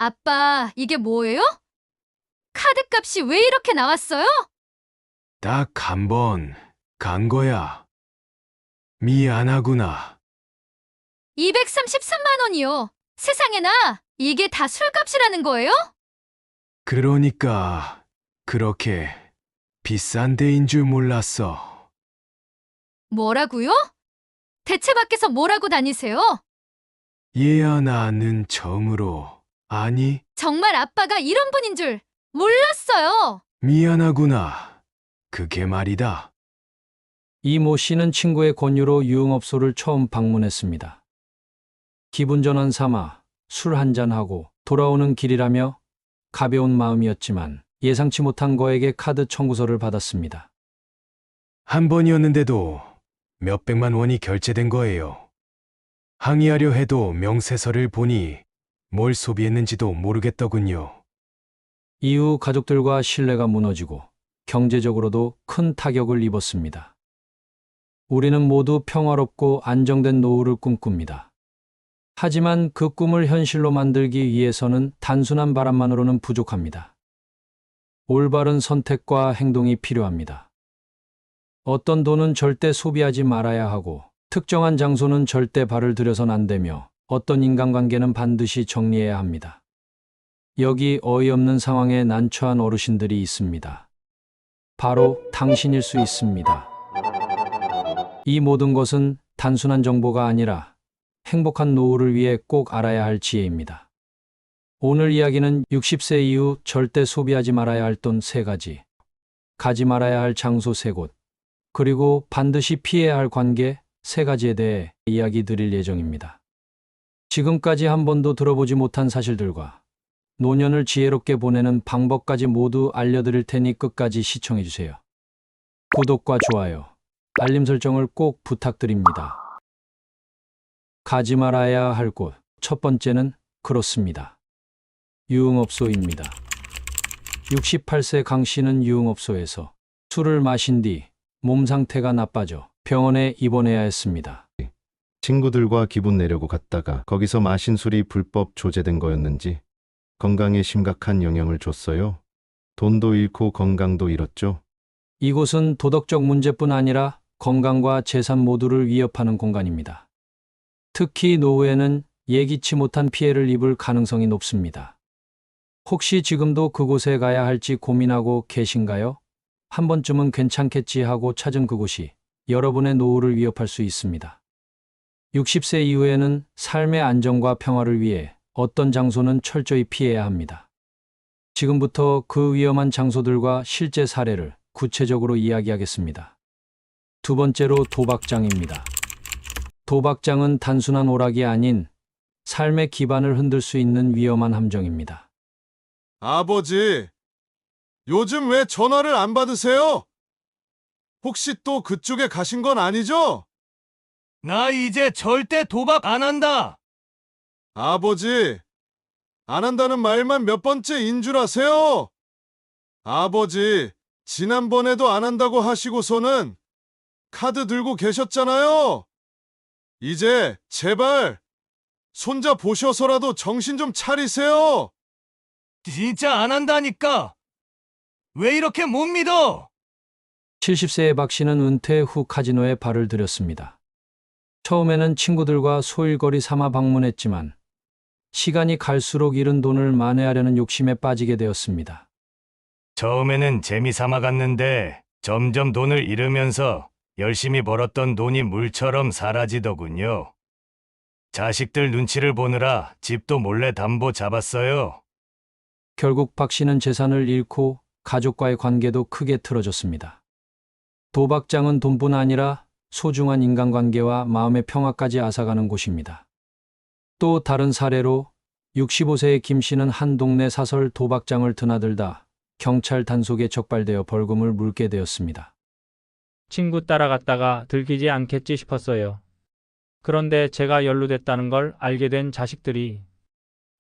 아빠, 이게 뭐예요? 카드값이 왜 이렇게 나왔어요? 딱 한 번 간 거야. 미안하구나. 233만 원이요. 세상에나, 이게 다 술값이라는 거예요? 그러니까 그렇게 비싼 데인 줄 몰랐어. 뭐라고요? 대체 밖에서 뭐라고 다니세요? 얘야 나는 처음으로. 아니, 정말 아빠가 이런 분인 줄 몰랐어요. 미안하구나. 그게 말이다. 이모 씨는 친구의 권유로 유흥업소를 처음 방문했습니다. 기분 전환 삼아 술 한잔하고 돌아오는 길이라며 가벼운 마음이었지만 예상치 못한 거액의 카드 청구서를 받았습니다. 한 번이었는데도 몇백만 원이 결제된 거예요. 항의하려 해도 명세서를 보니 뭘 소비했는지도 모르겠더군요. 이후 가족들과 신뢰가 무너지고 경제적으로도 큰 타격을 입었습니다. 우리는 모두 평화롭고 안정된 노후를 꿈꿉니다. 하지만 그 꿈을 현실로 만들기 위해서는 단순한 바람만으로는 부족합니다. 올바른 선택과 행동이 필요합니다. 어떤 돈은 절대 소비하지 말아야 하고 특정한 장소는 절대 발을 들여선 안 되며 어떤 인간관계는 반드시 정리해야 합니다. 여기 어이없는 상황에 난처한 어르신들이 있습니다. 바로 당신일 수 있습니다. 이 모든 것은 단순한 정보가 아니라 행복한 노후를 위해 꼭 알아야 할 지혜입니다. 오늘 이야기는 60세 이후 절대 소비하지 말아야 할 돈 3가지, 가지 말아야 할 장소 3곳, 그리고 반드시 피해야 할 관계 3가지에 대해 이야기 드릴 예정입니다. 지금까지 한 번도 들어보지 못한 사실들과 노년을 지혜롭게 보내는 방법까지 모두 알려드릴 테니 끝까지 시청해주세요. 구독과 좋아요, 알림 설정을 꼭 부탁드립니다. 가지 말아야 할 곳, 첫 번째는 그렇습니다. 유흥업소입니다. 68세 강 씨는 유흥업소에서 술을 마신 뒤 몸 상태가 나빠져 병원에 입원해야 했습니다. 친구들과 기분 내려고 갔다가 거기서 마신 술이 불법 조제된 거였는지 건강에 심각한 영향을 줬어요. 돈도 잃고 건강도 잃었죠. 이곳은 도덕적 문제뿐 아니라 건강과 재산 모두를 위협하는 공간입니다. 특히 노후에는 예기치 못한 피해를 입을 가능성이 높습니다. 혹시 지금도 그곳에 가야 할지 고민하고 계신가요? 한 번쯤은 괜찮겠지 하고 찾은 그곳이 여러분의 노후를 위협할 수 있습니다. 60세 이후에는 삶의 안정과 평화를 위해 어떤 장소는 철저히 피해야 합니다. 지금부터 그 위험한 장소들과 실제 사례를 구체적으로 이야기하겠습니다. 두 번째로 도박장입니다. 도박장은 단순한 오락이 아닌 삶의 기반을 흔들 수 있는 위험한 함정입니다. 아버지, 요즘 왜 전화를 안 받으세요? 혹시 또 그쪽에 가신 건 아니죠? 나 이제 절대 도박 안 한다. 아버지, 안 한다는 말만 몇 번째인 줄 아세요? 아버지, 지난번에도 안 한다고 하시고서는 카드 들고 계셨잖아요. 이제 제발 손자 보셔서라도 정신 좀 차리세요. 진짜 안 한다니까. 왜 이렇게 못 믿어? 70세의 박 씨는 은퇴 후 카지노에 발을 들였습니다. 처음에는 친구들과 소일거리 삼아 방문했지만 시간이 갈수록 잃은 돈을 만회하려는 욕심에 빠지게 되었습니다. 처음에는 재미삼아 갔는데 점점 돈을 잃으면서 열심히 벌었던 돈이 물처럼 사라지더군요. 자식들 눈치를 보느라 집도 몰래 담보 잡았어요. 결국 박 씨는 재산을 잃고 가족과의 관계도 크게 틀어졌습니다. 도박장은 돈뿐 아니라 소중한 인간관계와 마음의 평화까지 앗아가는 곳입니다. 또 다른 사례로 65세의 김 씨는 한 동네 사설 도박장을 드나들다 경찰 단속에 적발되어 벌금을 물게 되었습니다. 친구 따라갔다가 들키지 않겠지 싶었어요. 그런데 제가 연루됐다는 걸 알게 된 자식들이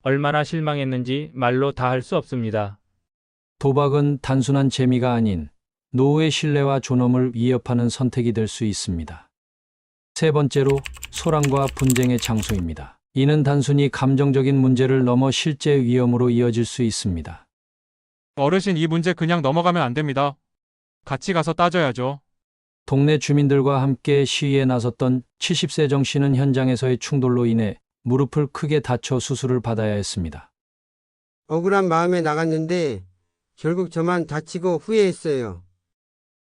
얼마나 실망했는지 말로 다 할 수 없습니다. 도박은 단순한 재미가 아닌 노후의 신뢰와 존엄을 위협하는 선택이 될 수 있습니다. 세 번째로 소란과 분쟁의 장소입니다. 이는 단순히 감정적인 문제를 넘어 실제 위험으로 이어질 수 있습니다. 어르신, 이 문제 그냥 넘어가면 안 됩니다. 같이 가서 따져야죠. 동네 주민들과 함께 시위에 나섰던 70세 정 씨는 현장에서의 충돌로 인해 무릎을 크게 다쳐 수술을 받아야 했습니다. 억울한 마음에 나갔는데 결국 저만 다치고 후회했어요.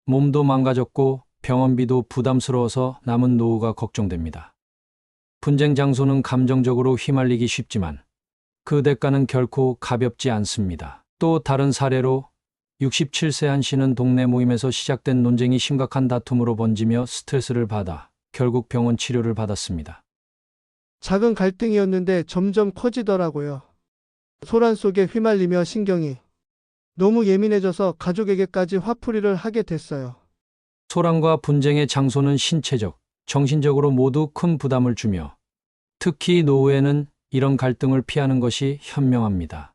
몸도 망가졌고 병원비도 부담스러워서 남은 노후가 걱정됩니다. 분쟁 장소는 감정적으로 휘말리기 쉽지만 그 대가는 결코 가볍지 않습니다. 또 다른 사례로 67세 한 씨는 동네 모임에서 시작된 논쟁이 심각한 다툼으로 번지며 스트레스를 받아 결국 병원 치료를 받았습니다. 작은 갈등이었는데 점점 커지더라고요. 소란 속에 휘말리며 신경이 너무 예민해져서 가족에게까지 화풀이를 하게 됐어요. 소란과 분쟁의 장소는 신체적, 정신적으로 모두 큰 부담을 주며 특히 노후에는 이런 갈등을 피하는 것이 현명합니다.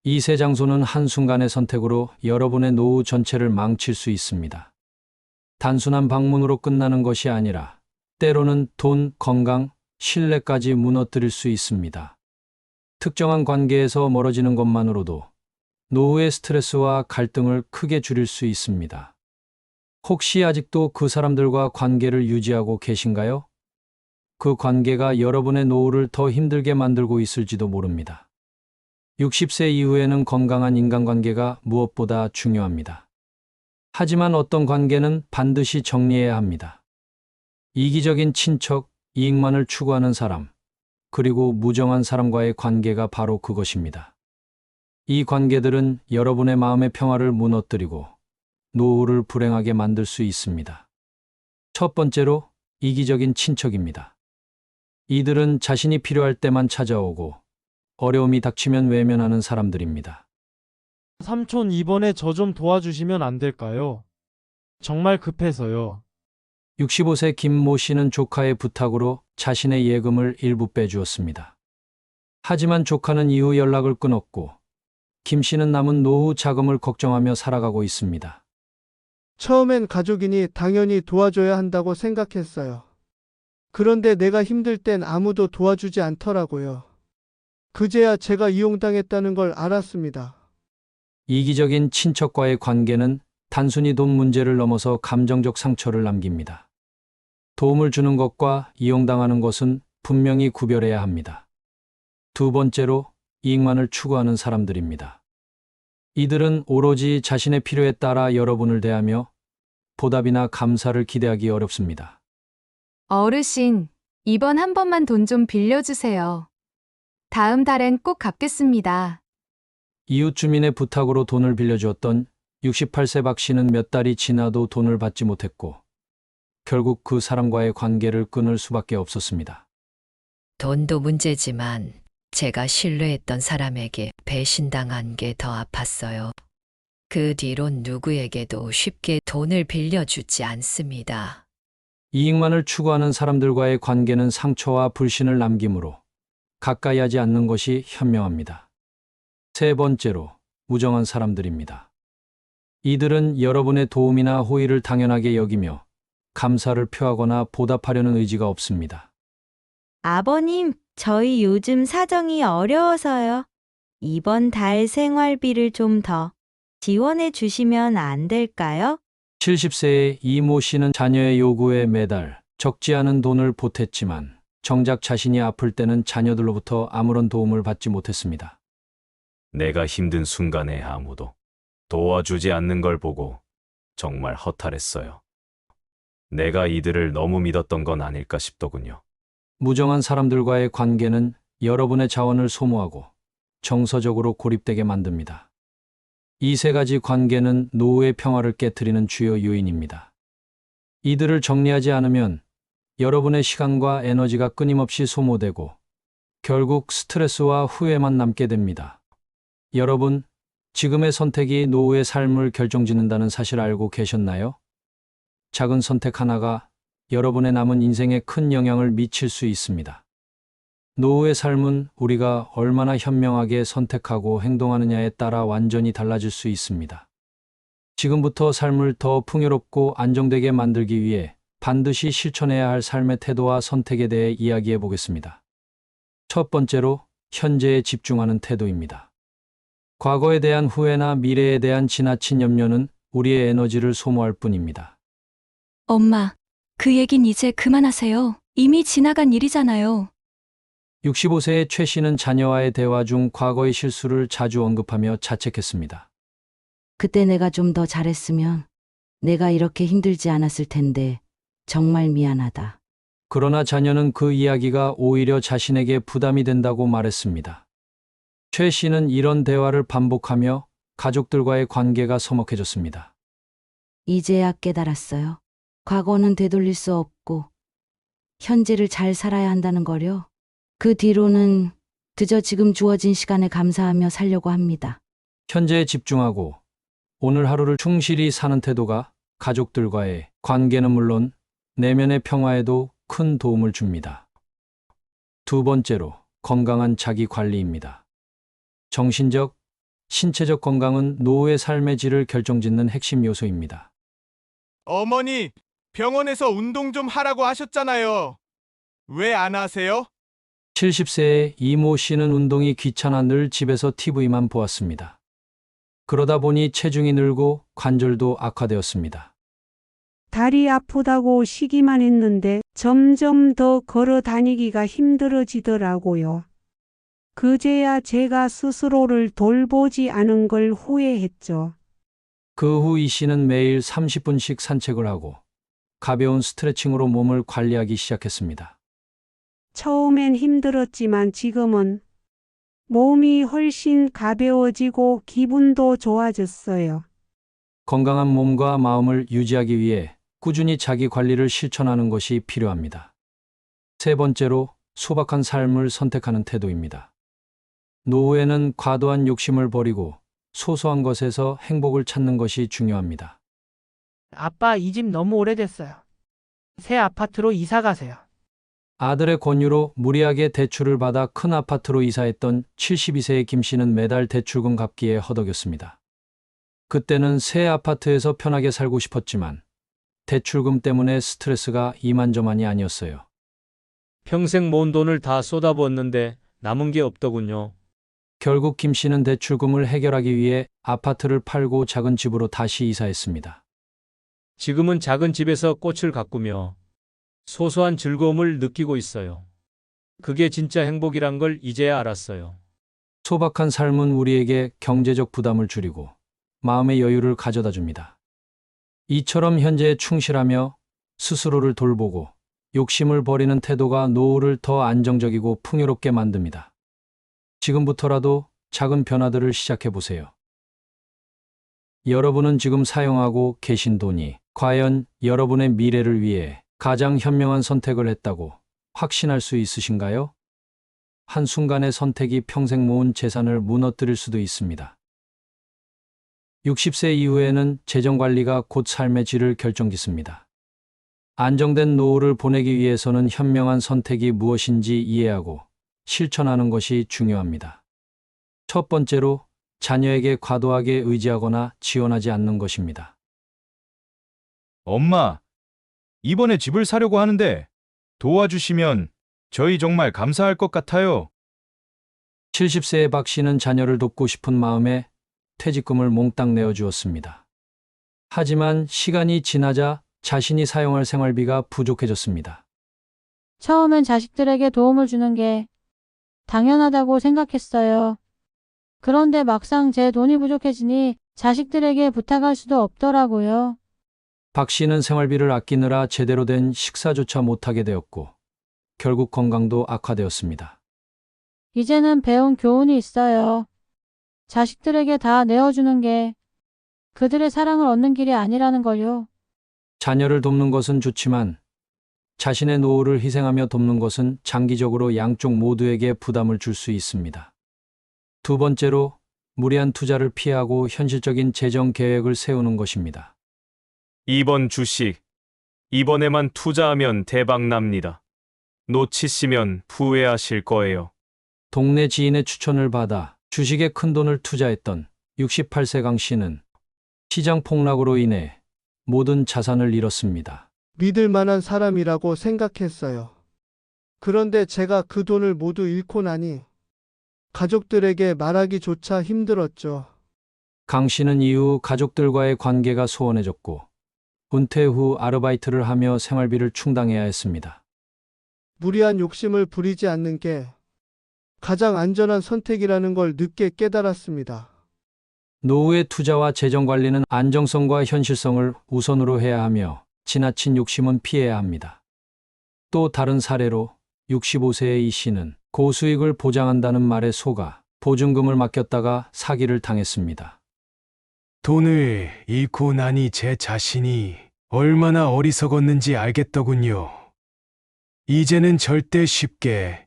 이 세 장소는 한순간의 선택으로 여러분의 노후 전체를 망칠 수 있습니다. 단순한 방문으로 끝나는 것이 아니라 때로는 돈, 건강, 신뢰까지 무너뜨릴 수 있습니다. 특정한 관계에서 멀어지는 것만으로도 노후의 스트레스와 갈등을 크게 줄일 수 있습니다. 혹시 아직도 그 사람들과 관계를 유지하고 계신가요? 그 관계가 여러분의 노후를 더 힘들게 만들고 있을지도 모릅니다. 60세 이후에는 건강한 인간관계가 무엇보다 중요합니다. 하지만 어떤 관계는 반드시 정리해야 합니다. 이기적인 친척, 이익만을 추구하는 사람, 그리고 무정한 사람과의 관계가 바로 그것입니다. 이 관계들은 여러분의 마음의 평화를 무너뜨리고 노후를 불행하게 만들 수 있습니다. 첫 번째로 이기적인 친척입니다. 이들은 자신이 필요할 때만 찾아오고 어려움이 닥치면 외면하는 사람들입니다. 삼촌, 이번에 저 좀 도와주시면 안 될까요? 정말 급해서요. 65세 김모 씨는 조카의 부탁으로 자신의 예금을 일부 빼주었습니다. 하지만 조카는 이후 연락을 끊었고 김 씨는 남은 노후 자금을 걱정하며 살아가고 있습니다. 처음엔 가족이니 당연히 도와줘야 한다고 생각했어요. 그런데 내가 힘들 땐 아무도 도와주지 않더라고요. 그제야 제가 이용당했다는 걸 알았습니다. 이기적인 친척과의 관계는 단순히 돈 문제를 넘어서 감정적 상처를 남깁니다. 도움을 주는 것과 이용당하는 것은 분명히 구별해야 합니다. 두 번째로 이익만을 추구하는 사람들입니다. 이들은 오로지 자신의 필요에 따라 여러분을 대하며 보답이나 감사를 기대하기 어렵습니다. 어르신, 이번 한 번만 돈 좀 빌려주세요. 다음 달엔 꼭 갚겠습니다. 이웃 주민의 부탁으로 돈을 빌려주었던 68세 박 씨는 몇 달이 지나도 돈을 받지 못했고 결국 그 사람과의 관계를 끊을 수밖에 없었습니다. 돈도 문제지만 제가 신뢰했던 사람에게 배신당한 게 더 아팠어요. 그 뒤론 누구에게도 쉽게 돈을 빌려주지 않습니다. 이익만을 추구하는 사람들과의 관계는 상처와 불신을 남기므로 가까이 하지 않는 것이 현명합니다. 세 번째로 무정한 사람들입니다. 이들은 여러분의 도움이나 호의를 당연하게 여기며 감사를 표하거나 보답하려는 의지가 없습니다. 아버님, 저희 요즘 사정이 어려워서요. 이번 달 생활비를 좀 더 지원해 주시면 안 될까요? 70세의 이모 씨는 자녀의 요구에 매달 적지 않은 돈을 보탰지만 정작 자신이 아플 때는 자녀들로부터 아무런 도움을 받지 못했습니다. 내가 힘든 순간에 아무도 도와주지 않는 걸 보고 정말 허탈했어요. 내가 이들을 너무 믿었던 건 아닐까 싶더군요. 무정한 사람들과의 관계는 여러분의 자원을 소모하고 정서적으로 고립되게 만듭니다. 이 세 가지 관계는 노후의 평화를 깨트리는 주요 요인입니다. 이들을 정리하지 않으면 여러분의 시간과 에너지가 끊임없이 소모되고 결국 스트레스와 후회만 남게 됩니다. 여러분, 지금의 선택이 노후의 삶을 결정짓는다는 사실 알고 계셨나요? 작은 선택 하나가 여러분의 남은 인생에 큰 영향을 미칠 수 있습니다. 노후의 삶은 우리가 얼마나 현명하게 선택하고 행동하느냐에 따라 완전히 달라질 수 있습니다. 지금부터 삶을 더 풍요롭고 안정되게 만들기 위해 반드시 실천해야 할 삶의 태도와 선택에 대해 이야기해 보겠습니다. 첫 번째로 현재에 집중하는 태도입니다. 과거에 대한 후회나 미래에 대한 지나친 염려는 우리의 에너지를 소모할 뿐입니다. 엄마, 그 얘긴 이제 그만하세요. 이미 지나간 일이잖아요. 65세의 최 씨는 자녀와의 대화 중 과거의 실수를 자주 언급하며 자책했습니다. 그때 내가 좀 더 잘했으면 내가 이렇게 힘들지 않았을 텐데 정말 미안하다. 그러나 자녀는 그 이야기가 오히려 자신에게 부담이 된다고 말했습니다. 최 씨는 이런 대화를 반복하며 가족들과의 관계가 서먹해졌습니다. 이제야 깨달았어요. 과거는 되돌릴 수 없고 현재를 잘 살아야 한다는 거려. 그 뒤로는 그저 지금 주어진 시간에 감사하며 살려고 합니다. 현재에 집중하고 오늘 하루를 충실히 사는 태도가 가족들과의 관계는 물론 내면의 평화에도 큰 도움을 줍니다. 두 번째로 건강한 자기 관리입니다. 정신적, 신체적 건강은 노후의 삶의 질을 결정짓는 핵심 요소입니다. 어머니, 병원에서 운동 좀 하라고 하셨잖아요. 왜 안 하세요? 70세의 이모 씨는 운동이 귀찮아 늘 집에서 TV만 보았습니다. 그러다 보니 체중이 늘고 관절도 악화되었습니다. 다리 아프다고 쉬기만 했는데 점점 더 걸어 다니기가 힘들어지더라고요. 그제야 제가 스스로를 돌보지 않은 걸 후회했죠. 그 후 이 씨는 매일 30분씩 산책을 하고 가벼운 스트레칭으로 몸을 관리하기 시작했습니다. 처음엔 힘들었지만 지금은 몸이 훨씬 가벼워지고 기분도 좋아졌어요. 건강한 몸과 마음을 유지하기 위해 꾸준히 자기 관리를 실천하는 것이 필요합니다. 세 번째로 소박한 삶을 선택하는 태도입니다. 노후에는 과도한 욕심을 버리고 소소한 것에서 행복을 찾는 것이 중요합니다. 아빠, 이 집 너무 오래됐어요. 새 아파트로 이사 가세요. 아들의 권유로 무리하게 대출을 받아 큰 아파트로 이사했던 72세의 김 씨는 매달 대출금 갚기에 허덕였습니다. 그때는 새 아파트에서 편하게 살고 싶었지만 대출금 때문에 스트레스가 이만저만이 아니었어요. 평생 모은 돈을 다 쏟아부었는데 남은 게 없더군요. 결국 김 씨는 대출금을 해결하기 위해 아파트를 팔고 작은 집으로 다시 이사했습니다. 지금은 작은 집에서 꽃을 가꾸며 소소한 즐거움을 느끼고 있어요. 그게 진짜 행복이란 걸 이제야 알았어요. 소박한 삶은 우리에게 경제적 부담을 줄이고 마음의 여유를 가져다 줍니다. 이처럼 현재에 충실하며 스스로를 돌보고 욕심을 버리는 태도가 노후를 더 안정적이고 풍요롭게 만듭니다. 지금부터라도 작은 변화들을 시작해 보세요. 여러분은 지금 사용하고 계신 돈이 과연 여러분의 미래를 위해 가장 현명한 선택을 했다고 확신할 수 있으신가요? 한순간의 선택이 평생 모은 재산을 무너뜨릴 수도 있습니다. 60세 이후에는 재정관리가 곧 삶의 질을 결정짓습니다. 안정된 노후를 보내기 위해서는 현명한 선택이 무엇인지 이해하고 실천하는 것이 중요합니다. 첫 번째로 자녀에게 과도하게 의지하거나 지원하지 않는 것입니다. 엄마, 이번에 집을 사려고 하는데 도와주시면 저희 정말 감사할 것 같아요. 70세의 박 씨는 자녀를 돕고 싶은 마음에 퇴직금을 몽땅 내어주었습니다. 하지만 시간이 지나자 자신이 사용할 생활비가 부족해졌습니다. 처음엔 자식들에게 도움을 주는 게 당연하다고 생각했어요. 그런데 막상 제 돈이 부족해지니 자식들에게 부탁할 수도 없더라고요. 박 씨는 생활비를 아끼느라 제대로 된 식사조차 못하게 되었고 결국 건강도 악화되었습니다. 이제는 배운 교훈이 있어요. 자식들에게 다 내어주는 게 그들의 사랑을 얻는 길이 아니라는 걸요. 자녀를 돕는 것은 좋지만 자신의 노후를 희생하며 돕는 것은 장기적으로 양쪽 모두에게 부담을 줄 수 있습니다. 두 번째로 무리한 투자를 피하고 현실적인 재정 계획을 세우는 것입니다. 이번 주식, 이번에만 투자하면 대박 납니다. 놓치시면 후회하실 거예요. 동네 지인의 추천을 받아 주식에 큰 돈을 투자했던 68세 강 씨는 시장 폭락으로 인해 모든 자산을 잃었습니다. 믿을 만한 사람이라고 생각했어요. 그런데 제가 그 돈을 모두 잃고 나니 가족들에게 말하기조차 힘들었죠. 강 씨는 이후 가족들과의 관계가 소원해졌고 은퇴 후 아르바이트를 하며 생활비를 충당해야 했습니다. 무리한 욕심을 부리지 않는 게 가장 안전한 선택이라는 걸 늦게 깨달았습니다. 노후의 투자와 재정 관리는 안정성과 현실성을 우선으로 해야 하며 지나친 욕심은 피해야 합니다. 또 다른 사례로 65세의 이 씨는 고수익을 보장한다는 말에 속아 보증금을 맡겼다가 사기를 당했습니다. 돈을 잃고 나니 제 자신이 얼마나 어리석었는지 알겠더군요. 이제는 절대 쉽게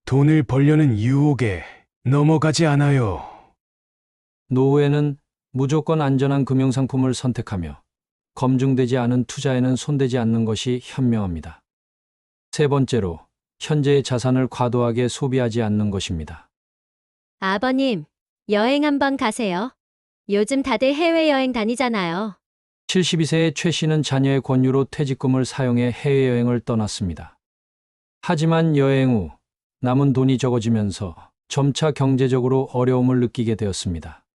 돈을 벌려는 유혹에 넘어가지 않아요. 노후에는 무조건 안전한 금융상품을 선택하며 검증되지 않은 투자에는 손대지 않는 것이 현명합니다. 세 번째로, 현재의 자산을 과도하게 소비하지 않는 것입니다. 아버님, 여행 한번 가세요. 요즘 다들 해외여행 다니잖아요. 72세의 최 씨는 자녀의 권유로 퇴직금을 사용해 해외여행을 떠났습니다. 하지만 여행 후 남은 돈이 적어지면서 점차 경제적으로 어려움을 느끼게 되었습니다.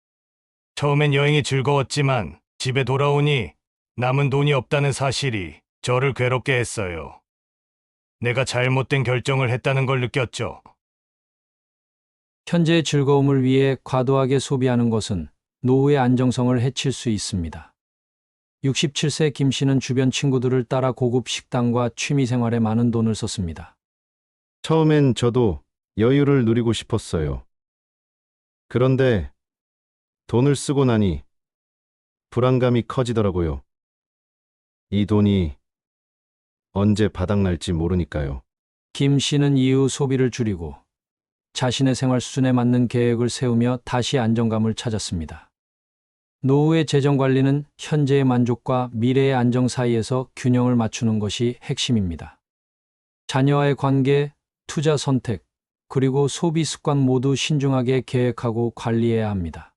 처음엔 여행이 즐거웠지만 집에 돌아오니 남은 돈이 없다는 사실이 저를 괴롭게 했어요. 내가 잘못된 결정을 했다는 걸 느꼈죠. 현재의 즐거움을 위해 과도하게 소비하는 것은 노후의 안정성을 해칠 수 있습니다. 67세 김 씨는 주변 친구들을 따라 고급 식당과 취미 생활에 많은 돈을 썼습니다. 처음엔 저도 여유를 누리고 싶었어요. 그런데 돈을 쓰고 나니 불안감이 커지더라고요. 이 돈이 언제 바닥날지 모르니까요. 김 씨는 이후 소비를 줄이고 자신의 생활 수준에 맞는 계획을 세우며 다시 안정감을 찾았습니다. 노후의 재정 관리는 현재의 만족과 미래의 안정 사이에서 균형을 맞추는 것이 핵심입니다. 자녀와의 관계, 투자 선택, 그리고 소비 습관 모두 신중하게 계획하고 관리해야 합니다.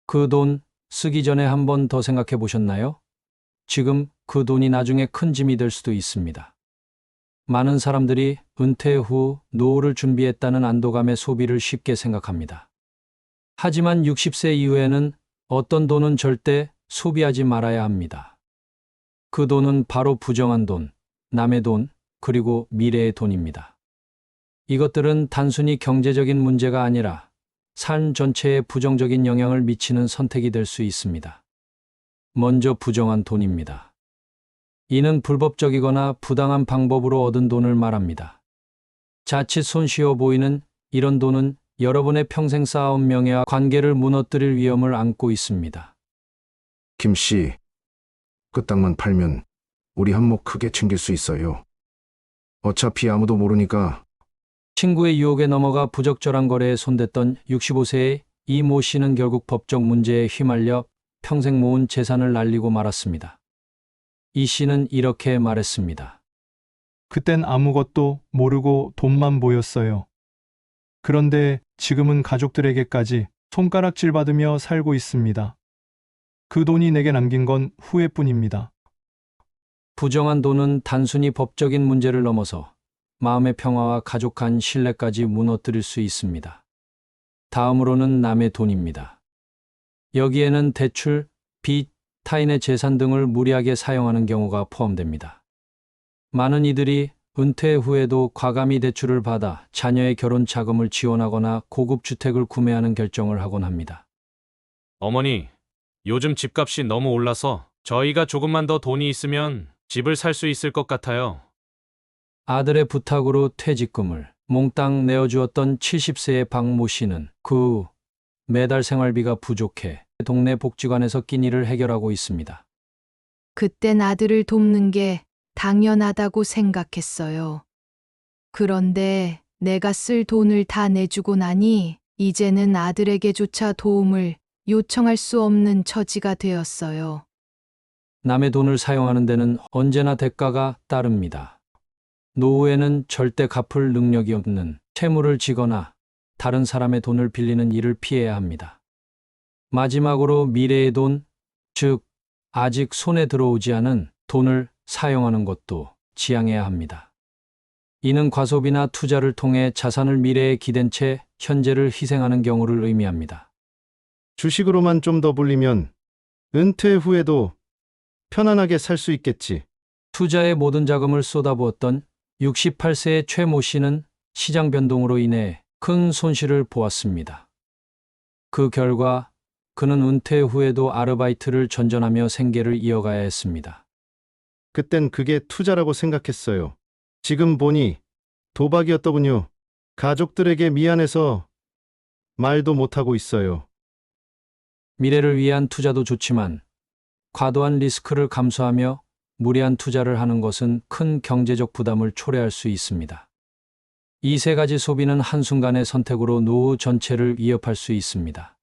그 돈 쓰기 전에 한 번 더 생각해 보셨나요? 지금 그 돈이 나중에 큰 짐이 될 수도 있습니다. 많은 사람들이 은퇴 후 노후를 준비했다는 안도감에 소비를 쉽게 생각합니다. 하지만 60세 이후에는 어떤 돈은 절대 소비하지 말아야 합니다. 그 돈은 바로 부정한 돈, 남의 돈, 그리고 미래의 돈입니다. 이것들은 단순히 경제적인 문제가 아니라 삶 전체에 부정적인 영향을 미치는 선택이 될 수 있습니다. 먼저 부정한 돈입니다. 이는 불법적이거나 부당한 방법으로 얻은 돈을 말합니다. 자칫 손쉬워 보이는 이런 돈은 여러분의 평생 쌓아온 명예와 관계를 무너뜨릴 위험을 안고 있습니다. 김 씨, 그 땅만 팔면 우리 한몫 크게 챙길 수 있어요. 어차피 아무도 모르니까. 친구의 유혹에 넘어가 부적절한 거래에 손댔던 65세의 이 모 씨는 결국 법적 문제에 휘말려 평생 모은 재산을 날리고 말았습니다. 이 씨는 이렇게 말했습니다. 그땐 아무것도 모르고 돈만 보였어요. 그런데 지금은 가족들에게까지 손가락질 받으며 살고 있습니다. 그 돈이 내게 남긴 건 후회뿐입니다. 부정한 돈은 단순히 법적인 문제를 넘어서 마음의 평화와 가족 간 신뢰까지 무너뜨릴 수 있습니다. 다음으로는 남의 돈입니다. 여기에는 대출, 빚, 타인의 재산 등을 무리하게 사용하는 경우가 포함됩니다. 많은 이들이 은퇴 후에도 과감히 대출을 받아 자녀의 결혼 자금을 지원하거나 고급 주택을 구매하는 결정을 하곤 합니다. 어머니, 요즘 집값이 너무 올라서 저희가 조금만 더 돈이 있으면 집을 살 수 있을 것 같아요. 아들의 부탁으로 퇴직금을 몽땅 내어주었던 70세의 박모 씨는 그 후 매달 생활비가 부족해 동네 복지관에서 끼니를 해결하고 있습니다. 그땐 아들을 돕는 게 당연하다고 생각했어요. 그런데 내가 쓸 돈을 다 내주고 나니 이제는 아들에게조차 도움을 요청할 수 없는 처지가 되었어요. 남의 돈을 사용하는 데는 언제나 대가가 따릅니다. 노후에는 절대 갚을 능력이 없는 채무를 지거나 다른 사람의 돈을 빌리는 일을 피해야 합니다. 마지막으로 미래의 돈, 즉 아직 손에 들어오지 않은 돈을 사용하는 것도 지양해야 합니다. 이는 과소비나 투자를 통해 자산을 미래에 기댄 채 현재를 희생하는 경우를 의미합니다. 주식으로만 좀 더 불리면 은퇴 후에도 편안하게 살 수 있겠지. 투자의 모든 자금을 쏟아부었던 68세의 최모 씨는 시장 변동으로 인해 큰 손실을 보았습니다. 그 결과 그는 은퇴 후에도 아르바이트를 전전하며 생계를 이어가야 했습니다. 그땐 그게 투자라고 생각했어요. 지금 보니 도박이었더군요. 가족들에게 미안해서 말도 못하고 있어요. 미래를 위한 투자도 좋지만 과도한 리스크를 감수하며 무리한 투자를 하는 것은 큰 경제적 부담을 초래할 수 있습니다. 이 세 가지 소비는 한순간의 선택으로 노후 전체를 위협할 수 있습니다.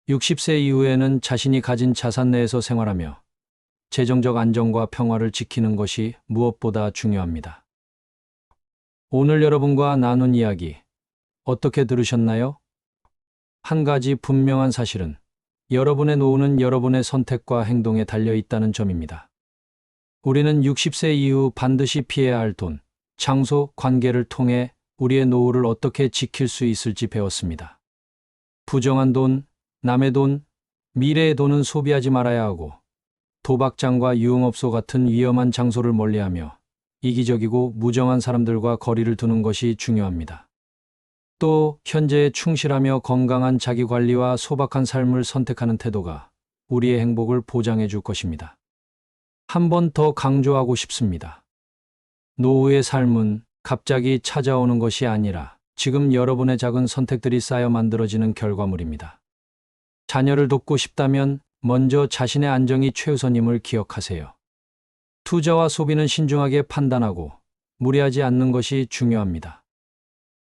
60세 이후에는 자신이 가진 자산 내에서 생활하며 재정적 안정과 평화를 지키는 것이 무엇보다 중요합니다. 오늘 여러분과 나눈 이야기 어떻게 들으셨나요? 한 가지 분명한 사실은 여러분의 노후는 여러분의 선택과 행동에 달려 있다는 점입니다. 우리는 60세 이후 반드시 피해야 할 돈, 장소, 관계를 통해 우리의 노후를 어떻게 지킬 수 있을지 배웠습니다. 부정한 돈, 남의 돈, 미래의 돈은 소비하지 말아야 하고 도박장과 유흥업소 같은 위험한 장소를 멀리하며 이기적이고 무정한 사람들과 거리를 두는 것이 중요합니다. 또 현재에 충실하며 건강한 자기관리와 소박한 삶을 선택하는 태도가 우리의 행복을 보장해 줄 것입니다. 한 번 더 강조하고 싶습니다. 노후의 삶은 갑자기 찾아오는 것이 아니라 지금 여러분의 작은 선택들이 쌓여 만들어지는 결과물입니다. 자녀를 돕고 싶다면 먼저 자신의 안정이 최우선임을 기억하세요. 투자와 소비는 신중하게 판단하고 무리하지 않는 것이 중요합니다.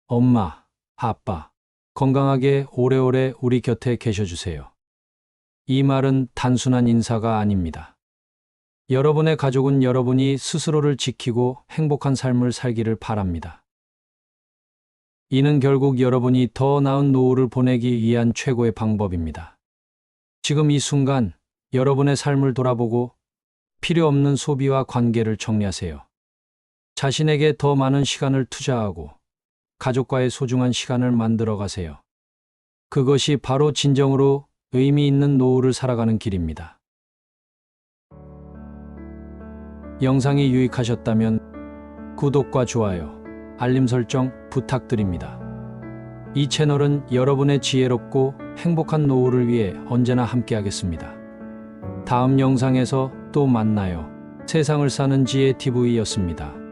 엄마, 아빠, 건강하게 오래오래 우리 곁에 계셔주세요. 이 말은 단순한 인사가 아닙니다. 여러분의 가족은 여러분이 스스로를 지키고 행복한 삶을 살기를 바랍니다. 이는 결국 여러분이 더 나은 노후를 보내기 위한 최고의 방법입니다. 지금 이 순간 여러분의 삶을 돌아보고 필요 없는 소비와 관계를 정리하세요. 자신에게 더 많은 시간을 투자하고 가족과의 소중한 시간을 만들어 가세요. 그것이 바로 진정으로 의미 있는 노후를 살아가는 길입니다. 영상이 유익하셨다면 구독과 좋아요, 알림 설정 부탁드립니다. 이 채널은 여러분의 지혜롭고 행복한 노후를 위해 언제나 함께하겠습니다. 다음 영상에서 또 만나요. 세상을 사는 지혜 TV였습니다.